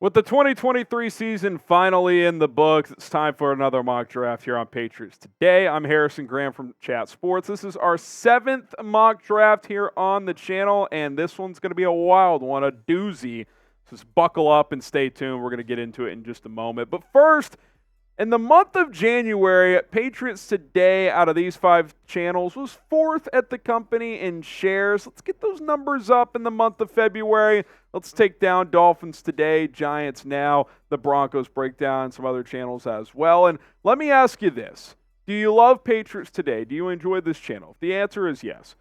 With the 2023 season finally in the books, it's time for another mock draft here on Patriots Today. I'm Harrison Graham from Chat Sports. This is our 7th mock draft here on the channel, and this one's going to be a wild one, a doozy. So just buckle up and stay tuned. We're going to get into it in just a moment. But first, in the month of January, Patriots Today, out of these 5 channels, was 4th at the company in shares. Let's get those numbers up in the month of February. Let's take down Dolphins Today, Giants Now, the Broncos Breakdown, and some other channels as well. And let me ask you this. Do you love Patriots Today? Do you enjoy this channel? If the answer is yes,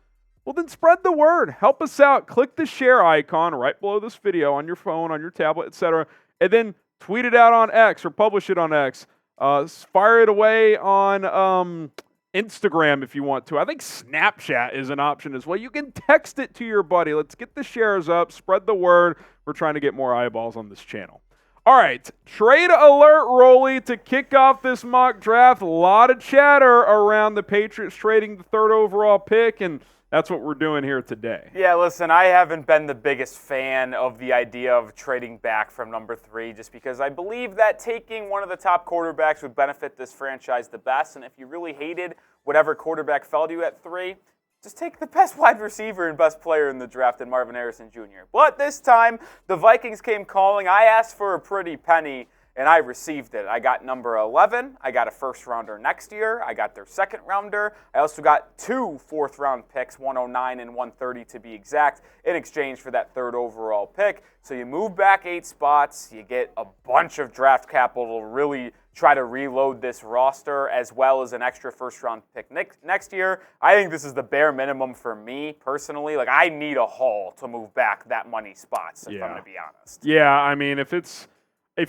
well then spread the word. Help us out. Click the share icon right below this video on your phone, on your tablet, etc., and then tweet it out on X or publish it on X. Fire it away on Instagram if you want to. I think Snapchat is an option as well. You can text it to your buddy. Let's get the shares up. Spread the word. We're trying to get more eyeballs on this channel. All right, trade alert, Rolly, to kick off this mock draft. A lot of chatter around the Patriots trading the 3rd overall pick, and that's what we're doing here today. Yeah, listen, I haven't been the biggest fan of the idea of trading back from number 3 just because I believe that taking one of the top quarterbacks would benefit this franchise the best. And if you really hated whatever quarterback fell to you at 3, just take the best wide receiver and best player in the draft in Marvin Harrison Jr. But this time, the Vikings came calling. I asked for a pretty penny, and I received it. I got number 11. I got a first-rounder next year. I got their second-rounder. I also got 2 fourth-round picks, 109 and 130 to be exact, in exchange for that 3rd overall pick. So you move back 8 spots. You get a bunch of draft capital to really try to reload this roster, as well as an extra first-round pick next year. I think this is the bare minimum for me, personally. Like, I need a haul to move back that money spots, if I'm going to be honest. Yeah, I mean, if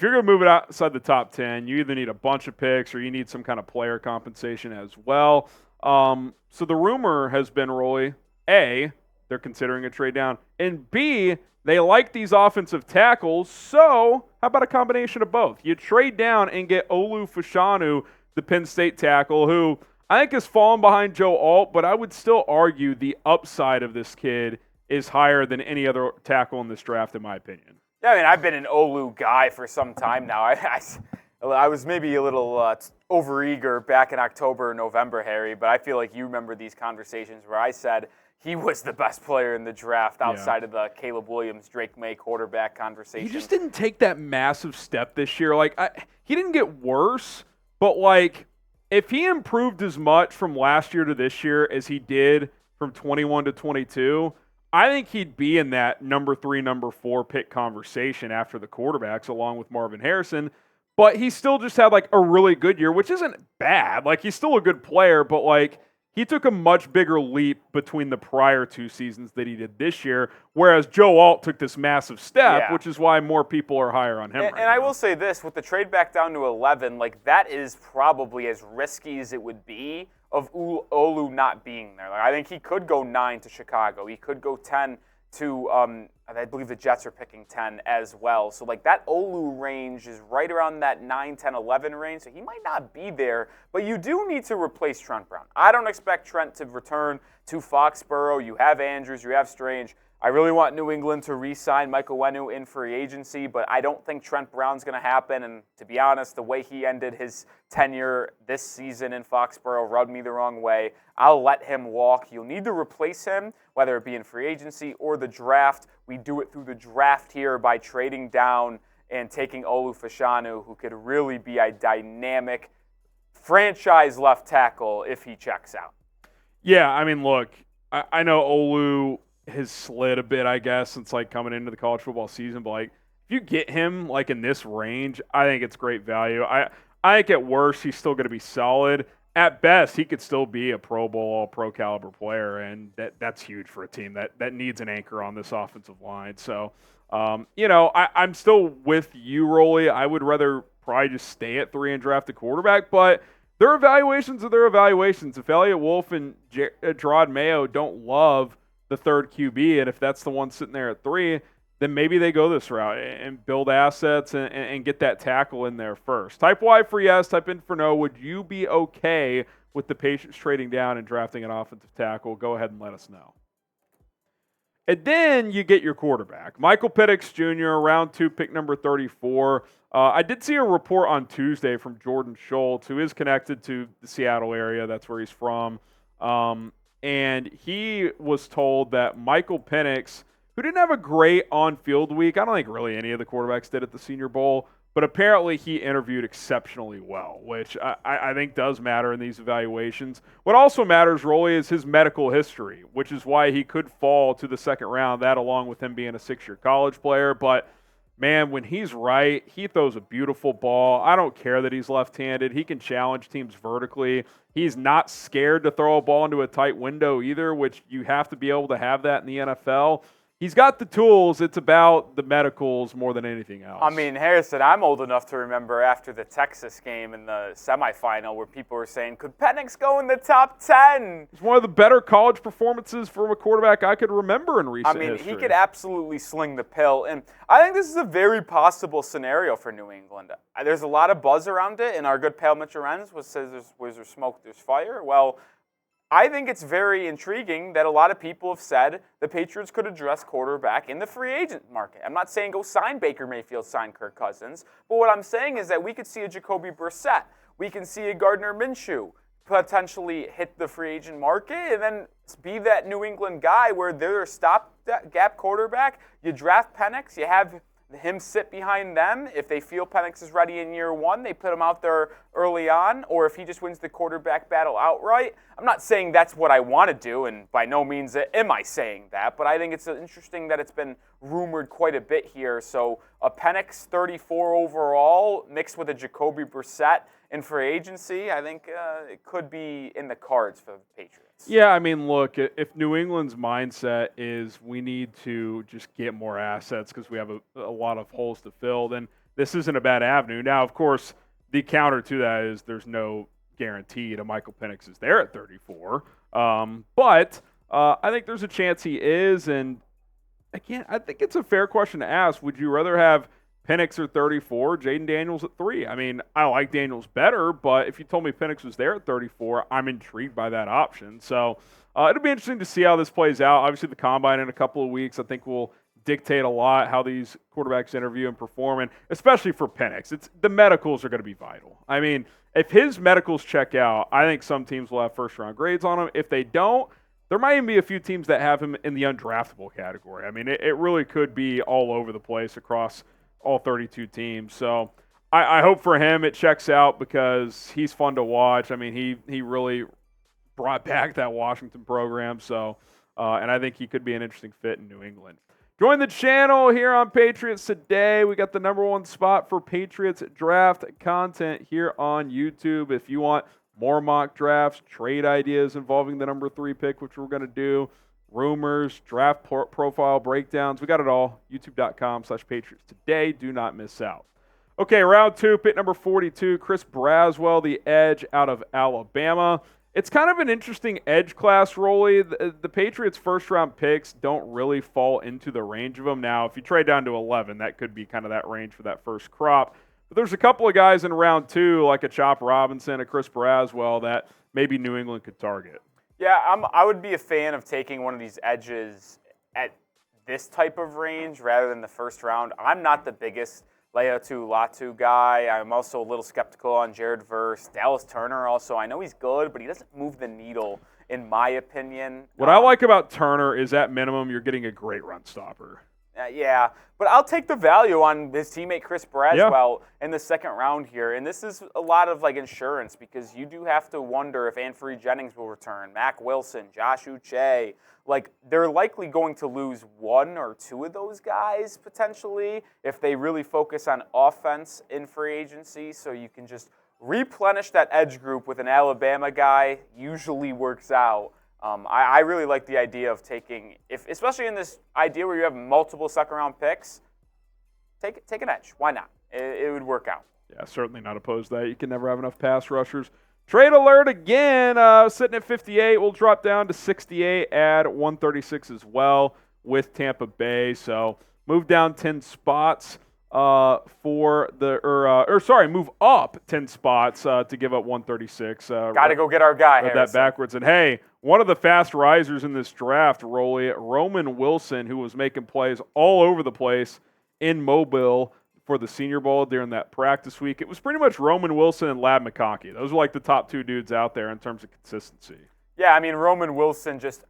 you're going to move it outside the top 10, you either need a bunch of picks or you need some kind of player compensation as well. So the rumor has been, Rolly, A, they're considering a trade down, and B, they like these offensive tackles, so how about a combination of both? You trade down and get Fashanu, the Penn State tackle, who I think has fallen behind Joe Alt, but I would still argue the upside of this kid is higher than any other tackle in this draft, in my opinion. Yeah, I mean, I've been an Olu guy for some time now. I was maybe a little overeager back in October or November, Harry, but I feel like you remember these conversations where I said he was the best player in the draft outside of the Caleb Williams, Drake May quarterback conversation. He just didn't take that massive step this year. He didn't get worse, but if he improved as much from last year to this year as he did from 21 to 22, I think he'd be in that number 3, number 4 pick conversation after the quarterbacks, along with Marvin Harrison. But he still just had a really good year, which isn't bad. He's still a good player, but he took a much bigger leap between the prior 2 seasons that he did this year, whereas Joe Alt took this massive step, which is why more people are higher on him. And I will say this, with the trade back down to 11, that is probably as risky as it would be of Olu not being there. I think he could go 9 to Chicago. He could go 10 to, I believe the Jets are picking 10 as well. So that Olu range is right around that 9, 10, 11 range. So he might not be there, but you do need to replace Trent Brown. I don't expect Trent to return to Foxborough. You have Andrews, you have Strange. I really want New England to re-sign Michael Penix in free agency, but I don't think Trent Brown's going to happen. And to be honest, the way he ended his tenure this season in Foxborough rubbed me the wrong way. I'll let him walk. You'll need to replace him, whether it be in free agency or the draft. We do it through the draft here by trading down and taking Fashanu, who could really be a dynamic franchise left tackle if he checks out. Yeah, I mean, look, I know Olu has slid a bit, I guess, since coming into the college football season. But if you get him in this range, I think it's great value. I think at worst he's still going to be solid. At best, he could still be a Pro Bowl, All-Pro caliber player, and that's huge for a team that needs an anchor on this offensive line. So, I'm still with you, Rolly. I would rather probably just stay at 3 and draft a quarterback, but their evaluations are their evaluations. If Elliott Wolf and Jerod Mayo don't love the 3rd QB, and if that's the one sitting there at 3, then maybe they go this route and build assets and get that tackle in there first. Type Y for yes, type in for no. Would you be okay with the Patriots trading down and drafting an offensive tackle? Go ahead and let us know. And then you get your quarterback, Michael Penix Jr., round 2, pick number 34. I did see a report on Tuesday from Jordan Schultz, who is connected to the Seattle area. That's where he's from. And he was told that Michael Penix, who didn't have a great on-field week, I don't think really any of the quarterbacks did at the Senior Bowl, but apparently he interviewed exceptionally well, which I think does matter in these evaluations. What also matters, Rolly, is his medical history, which is why he could fall to the second round, that along with him being a 6-year college player. But, man, when he's right, he throws a beautiful ball. I don't care that he's left-handed. He can challenge teams vertically. He's not scared to throw a ball into a tight window either, which you have to be able to have that in the NFL. He's got the tools. It's about the medicals more than anything else. I mean, Harrison, I'm old enough to remember after the Texas game in the semifinal where people were saying, could Penix go in the top 10? It's one of the better college performances from a quarterback I could remember in recent history. He could absolutely sling the pill. And I think this is a very possible scenario for New England. There's a lot of buzz around it, and our good pal Mitch Lorenz says where's there smoke, there's fire. Well, I think it's very intriguing that a lot of people have said the Patriots could address quarterback in the free agent market. I'm not saying go sign Baker Mayfield, sign Kirk Cousins, but what I'm saying is that we could see a Jacoby Brissett. We can see a Gardner Minshew potentially hit the free agent market and then be that New England guy where they're a stop-gap quarterback. You draft Penix, you have him sit behind them. If they feel Penix is ready in year 1, they put him out there early on, or if he just wins the quarterback battle outright. I'm not saying that's what I want to do, and by no means am I saying that, but I think it's interesting that it's been rumored quite a bit here. So a Penix 34 overall mixed with a Jacoby Brissett in free agency, I think it could be in the cards for the Patriots. Yeah, I mean, look, if New England's mindset is we need to just get more assets because we have a lot of holes to fill, then this isn't a bad avenue. Now, of course, the counter to that is there's no guarantee that Michael Penix is there at 34. But I think there's a chance he is. And, again, I think it's a fair question to ask. Would you rather have Penix at 34, Jaden Daniels at 3? I mean, I like Daniels better, but if you told me Penix was there at 34, I'm intrigued by that option. So it'll be interesting to see how this plays out. Obviously, the Combine in a couple of weeks, I think, will dictate a lot how these quarterbacks interview and perform, and especially for Penix. The medicals are going to be vital. I mean, if his medicals check out, I think some teams will have first-round grades on him. If they don't, there might even be a few teams that have him in the undraftable category. I mean, it really could be all over the place across all 32 teams. So I hope for him it checks out because he's fun to watch. I mean, he really brought back that Washington program. So, and I think he could be an interesting fit in New England. Join the channel here on Patriots Today. We got the #1 spot for Patriots Draft content here on YouTube. If you want more mock drafts, trade ideas involving the number 3 pick, which we're going to do, rumors, draft profile breakdowns. We got it all. YouTube.com/Patriots Today. Do not miss out. Okay, round 2, pick number 42, Chris Braswell, the edge out of Alabama. It's kind of an interesting edge class, Rolly. The Patriots' first-round picks don't really fall into the range of them. Now, if you trade down to 11, that could be kind of that range for that first crop. But there's a couple of guys in round 2, like a Chop Robinson, a Chris Braswell, that maybe New England could target. Yeah, I would be a fan of taking one of these edges at this type of range rather than the first round. I'm not the biggest Leatu Latu guy. I'm also a little skeptical on Jerod Verse. Dallas Turner also. I know he's good, but he doesn't move the needle, in my opinion. What I like about Turner is at minimum you're getting a great run stopper. Yeah, but I'll take the value on his teammate Chris Braswell in the second round here. And this is a lot of insurance because you do have to wonder if Anthony Jennings will return, Mac Wilson, Josh Uche. They're likely going to lose 1 or 2 of those guys potentially if they really focus on offense in free agency. So you can just replenish that edge group with an Alabama guy. Usually works out. I really like the idea of taking, especially in this idea where you have multiple second-round picks, take an edge. Why not? It would work out. Yeah, certainly not opposed to that. You can never have enough pass rushers. Trade alert again, sitting at 58. We'll drop down to 68, add 136 as well with Tampa Bay. So move down 10 spots. move up 10 spots to give up 136. Got to go get our guy, Read that backwards. And hey, one of the fast risers in this draft, Roman Wilson, who was making plays all over the place in Mobile for the Senior Bowl during that practice week. It was pretty much Roman Wilson and Ladd McConkey. Those were like the top two dudes out there in terms of consistency. Yeah, I mean, Roman Wilson just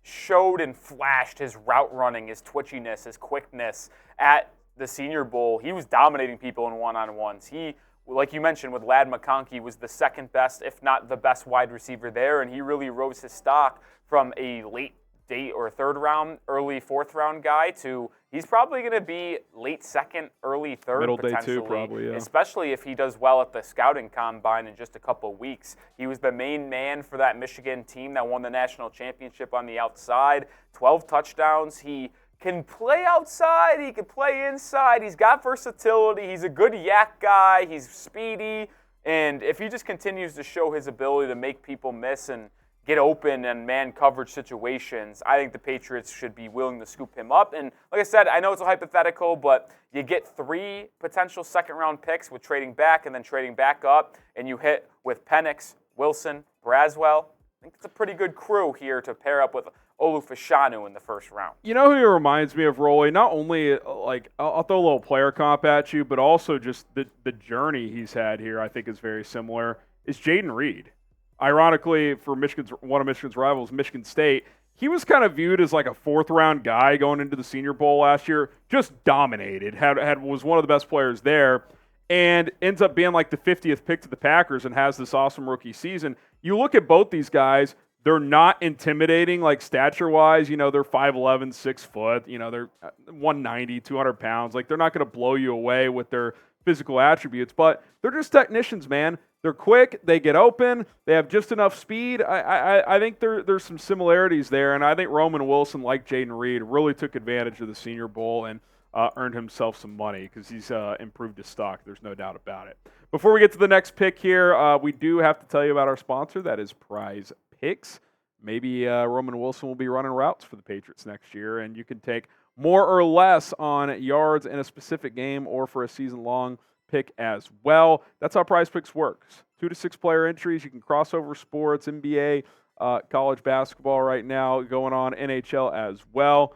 showed and flashed his route running, his twitchiness, his quickness at the Senior Bowl. He was dominating people in one-on-ones. He, like you mentioned, with Ladd McConkey, was the second best, if not the best wide receiver there, and he really rose his stock from a late date or third round, early fourth round guy to he's probably going to be late second, early third, middle potentially, day two, probably, yeah. Especially if he does well at the scouting combine in just a couple of weeks. He was the main man for that Michigan team that won the national championship on the outside, 12 touchdowns. He can play outside, he can play inside, he's got versatility, he's a good yak guy, he's speedy, and if he just continues to show his ability to make people miss and get open in man coverage situations, I think the Patriots should be willing to scoop him up. And like I said, I know it's a hypothetical, but you get 3 potential second-round picks with trading back and then trading back up, and you hit with Penix, Wilson, Braswell. I think it's a pretty good crew here to pair up with Fashanu in the first round. You know who he reminds me of, Rolly? Not only, like, I'll throw a little player comp at you, but also just the journey he's had here I think is very similar, is Jaden Reed. Ironically, for one of Michigan's rivals, Michigan State, he was kind of viewed as like a fourth-round guy going into the Senior Bowl last year, just dominated, was one of the best players there, and ends up being like the 50th pick to the Packers and has this awesome rookie season. You look at both these guys, they're not intimidating, like stature-wise. You know, they're 5'11", 6 foot. You know, they're 190, 200 pounds. Like, they're not going to blow you away with their physical attributes, but they're just technicians, man. They're quick. They get open. They have just enough speed. I think there's some similarities there, and I think Roman Wilson, like Jaden Reed, really took advantage of the Senior Bowl and earned himself some money because he's improved his stock. There's no doubt about it. Before we get to the next pick here, we do have to tell you about our sponsor. That is Prize Picks. Maybe Roman Wilson will be running routes for the Patriots next year, and you can take more or less on yards in a specific game or for a season-long pick as well. That's how Prize Picks works. 2 to 6 player entries. You can cross over sports, NBA, college basketball right now going on, NHL as well.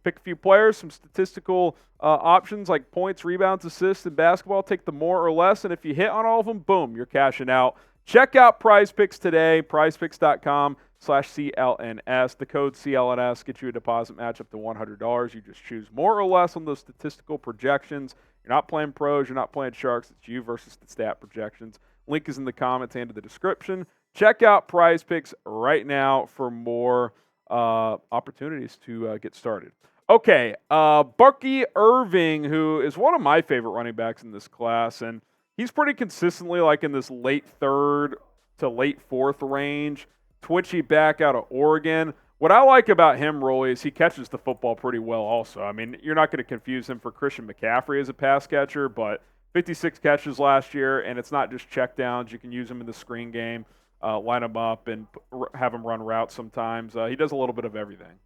Pick a few players, some statistical options like points, rebounds, assists in basketball. Take the more or less, and if you hit on all of them, boom, you're cashing out. Check out Prize Picks today, prizepicks.com/CLNS. The code CLNS gets you a deposit match up to $100. You just choose more or less on those statistical projections. You're not playing pros. You're not playing sharks. It's you versus the stat projections. Link is in the comments and in the description. Check out Prize Picks right now for more opportunities to get started. Okay, Bucky Irving, who is one of my favorite running backs in this class, and he's pretty consistently like in this late third to late fourth range. Twitchy back out of Oregon. What I like about him, Rolly, is he catches the football pretty well also. I mean, you're not going to confuse him for Christian McCaffrey as a pass catcher, but 56 catches last year, and it's not just checkdowns. You can use him in the screen game, line him up, and have him run routes sometimes. He does a little bit of everything.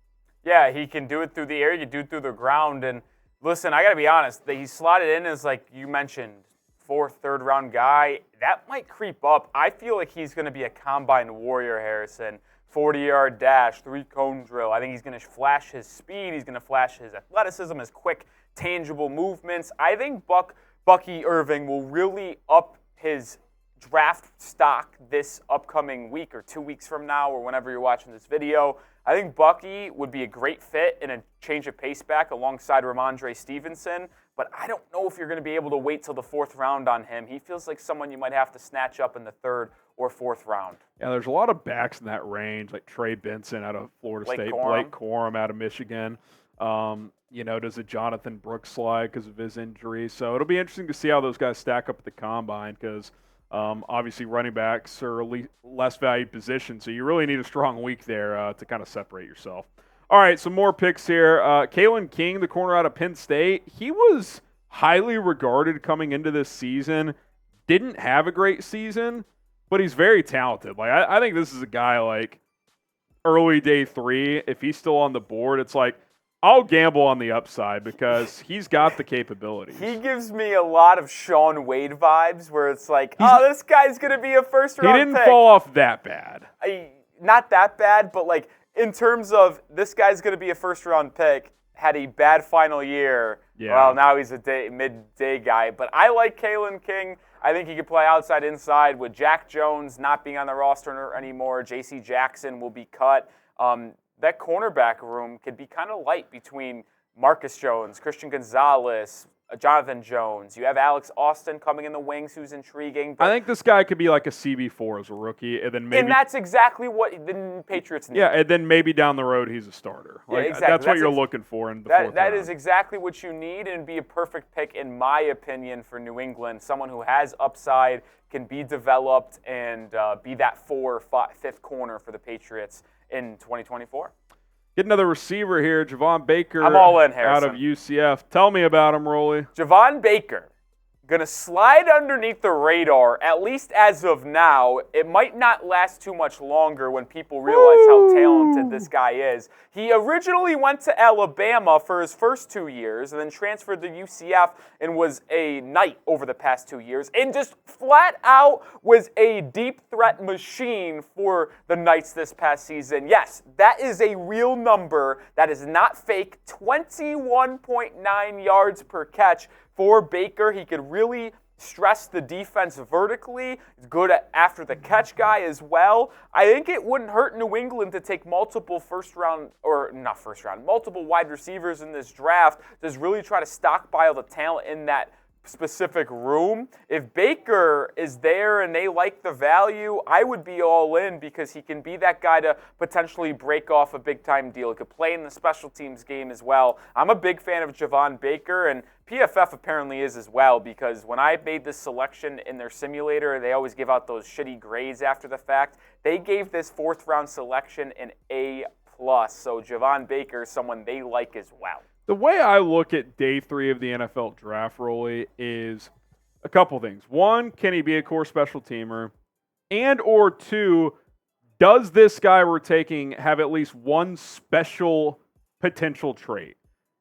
Yeah, he can do it through the air. You do it through the ground. And listen, I got to be honest, that he's slotted in as, like you mentioned, fourth, third-round guy. That might creep up. I feel like he's going to be a combine warrior, Harrison. 40-yard dash, 3-cone drill. I think he's going to flash his speed. He's going to flash his athleticism, his quick, tangible movements. I think Bucky Irving will really up his draft stock this upcoming week or 2 weeks from now or whenever you're watching this video. I think Bucky would be a great fit in a change of pace back alongside Ramondre Stevenson, but I don't know if you're going to be able to wait till the fourth round on him. He feels like someone you might have to snatch up in the third or fourth round. Yeah, there's a lot of backs in that range, like Trey Benson out of Florida State, Blake Corum out of Michigan. Does a Jonathan Brooks slide because of his injury? So it'll be interesting to see how those guys stack up at the combine because obviously running backs are a less valued position, so you really need a strong week there to kind of separate yourself. All right, some more picks here. Kalen King, the corner out of Penn State, he was highly regarded coming into this season. Didn't have a great season, but he's very talented. Like I think this is a guy like early day 3. If he's still on the board, it's like I'll gamble on the upside because he's got the capabilities. He gives me a lot of Shaun Wade vibes where it's like, this guy's going to be a first-round pick. He didn't fall off that bad. Not that bad, but like in terms of this guy's going to be a first-round pick, had a bad final year. Yeah. Well, now he's a midday guy. But I like Kalen King. I think he could play outside, inside. With Jack Jones not being on the roster anymore, J.C. Jackson will be cut. That cornerback room could be kind of light between Marcus Jones, Christian Gonzalez, Jonathan Jones. You have Alex Austin coming in the wings, who's intriguing. I think this guy could be like a CB4 as a rookie, and then maybe. And that's exactly what the Patriots need. Yeah, and then maybe down the road he's a starter. Yeah, exactly. That's what you're looking for in the fourth round. That is exactly what you need, and be a perfect pick, in my opinion, for New England. Someone who has upside, can be developed, and be that 4th or 5th corner for the Patriots in 2024. Get another receiver here, Javon Baker. I'm all in, Harrison. Out of UCF. Tell me about him, Rolly. Javon Baker, going to slide underneath the radar, at least as of now. It might not last too much longer when people realize how talented this guy is. He originally went to Alabama for his first 2 years and then transferred to UCF and was a Knight over the past 2 years and just flat out was a deep threat machine for the Knights this past season. Yes, that is a real number. That is not fake. 21.9 yards per catch. For Baker, he could really stress the defense vertically. He's good at after the catch guy as well. I think it wouldn't hurt New England to take multiple multiple wide receivers in this draft. Just really try to stockpile the talent in that specific room. If Baker is there and they like the value, I would be all in because he can be that guy to potentially break off a big-time deal. He could play in the special teams game as well. I'm a big fan of Javon Baker, and PFF apparently is as well, because when I made this selection in their simulator, they always give out those shitty grades after the fact. They gave this 4th-round selection an A+, so Javon Baker is someone they like as well. The way I look at day 3 of the NFL draft, Rolly, is a couple things. One, can he be a core special teamer? And or two, does this guy we're taking have at least one special potential trait?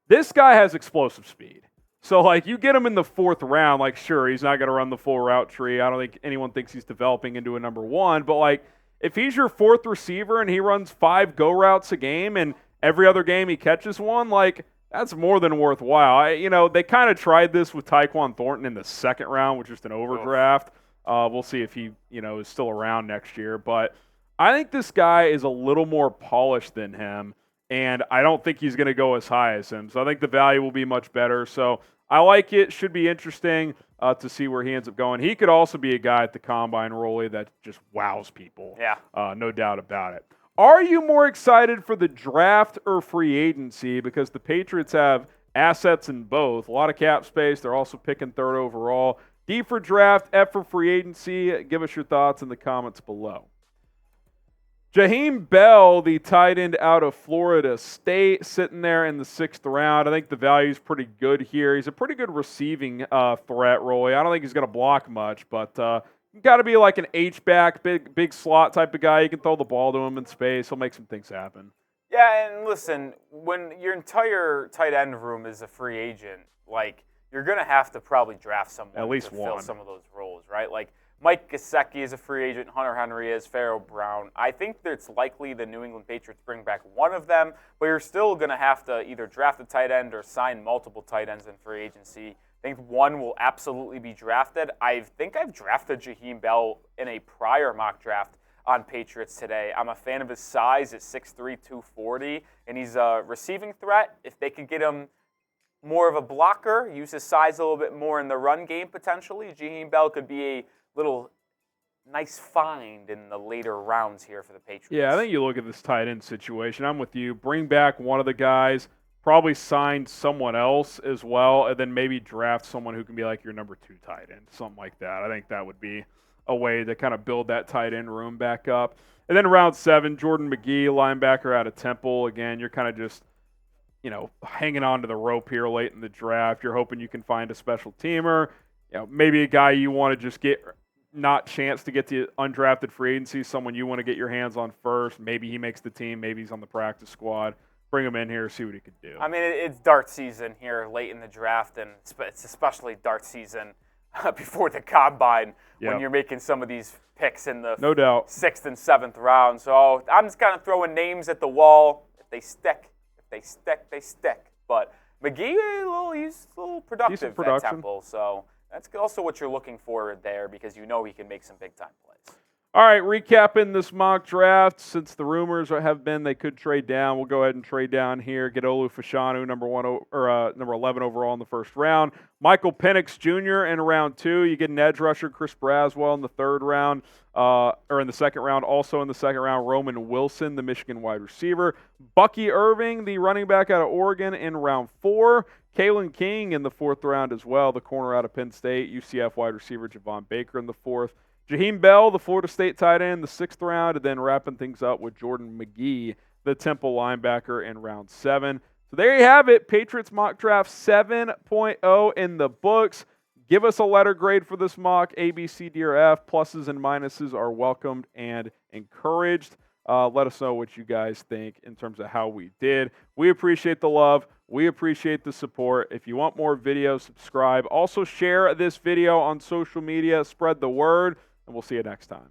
This guy has explosive speed. So, like, you get him in the 4th round, like, sure, he's not going to run the full route tree. I don't think anyone thinks he's developing into a number 1. But, like, if he's your 4th receiver and he runs 5 go routes a game and every other game he catches one, like, that's more than worthwhile. They kind of tried this with Tyquan Thornton in the 2nd round, which is an overdraft. We'll see if he, is still around next year. But I think this guy is a little more polished than him, and I don't think he's going to go as high as him. So I think the value will be much better. So I like it. Should be interesting to see where he ends up going. He could also be a guy at the Combine, Rolly, that just wows people. Yeah. No doubt about it. Are you more excited for the draft or free agency? Because the Patriots have assets in both. A lot of cap space. They're also picking 3rd overall. D for draft, F for free agency. Give us your thoughts in the comments below. Jaheim Bell, the tight end out of Florida State, sitting there in the 6th round. I think the value is pretty good here. He's a pretty good receiving threat, Rolly. I don't think he's going to block much, but got to be like an H-back, big slot type of guy. You can throw the ball to him in space. He'll make some things happen. Yeah, and listen, when your entire tight end room is a free agent, like, you're going to have to probably draft someone at least to fill some of those roles, right? Like, Mike Gesicki is a free agent. Hunter Henry is. Pharaoh Brown. I think that it's likely the New England Patriots bring back one of them, but you're still going to have to either draft a tight end or sign multiple tight ends in free agency. I think one will absolutely be drafted. I think I've drafted Jaheim Bell in a prior mock draft on Patriots Today. I'm a fan of his size at 6'3", 240, and he's a receiving threat. If they could get him more of a blocker, use his size a little bit more in the run game potentially, Jaheim Bell could be a little nice find in the later rounds here for the Patriots. Yeah, I think you look at this tight end situation. I'm with you. Bring back one of the guys. Probably sign someone else as well, and then maybe draft someone who can be like your number 2 tight end, something like that. I think that would be a way to kind of build that tight end room back up. And then round 7, Jordan Magee, linebacker out of Temple. Again, you're kind of just, hanging on to the rope here late in the draft. You're hoping you can find a special teamer, maybe a guy you want to just get not chance to get to undrafted free agency, someone you want to get your hands on first. Maybe he makes the team. Maybe he's on the practice squad. bring him in here, see what he could do. I mean, it's dart season here late in the draft, and it's especially dart season before the combine when you're making some of these picks in the no doubt 6th and 7th round. So I'm just kind of throwing names at the wall. If they stick, they stick. But Magee, he's a little productive at Temple, so that's also what you're looking for there because you know he can make some big-time plays. All right, recapping this mock draft, since the rumors have been they could trade down, we'll go ahead and trade down here. Get Fashanu, number 11 overall in the first round. Michael Penix Jr. in round 2. You get an edge rusher, Chris Braswell, in the third round, or in the second round. Also in the second round, Roman Wilson, the Michigan wide receiver. Bucky Irving, the running back out of Oregon, in round 4. Kalen King in the 4th round as well, the corner out of Penn State. UCF wide receiver Javon Baker in the 4th. Jaheim Bell, the Florida State tight end, the 6th round, and then wrapping things up with Jordan Magee, the Temple linebacker, in round 7. So there you have it. Patriots mock draft 7.0 in the books. Give us a letter grade for this mock, A, B, C, D, or F. Pluses and minuses are welcomed and encouraged. Let us know what you guys think in terms of how we did. We appreciate the love. We appreciate the support. If you want more videos, subscribe. Also share this video on social media. Spread the word. And we'll see you next time.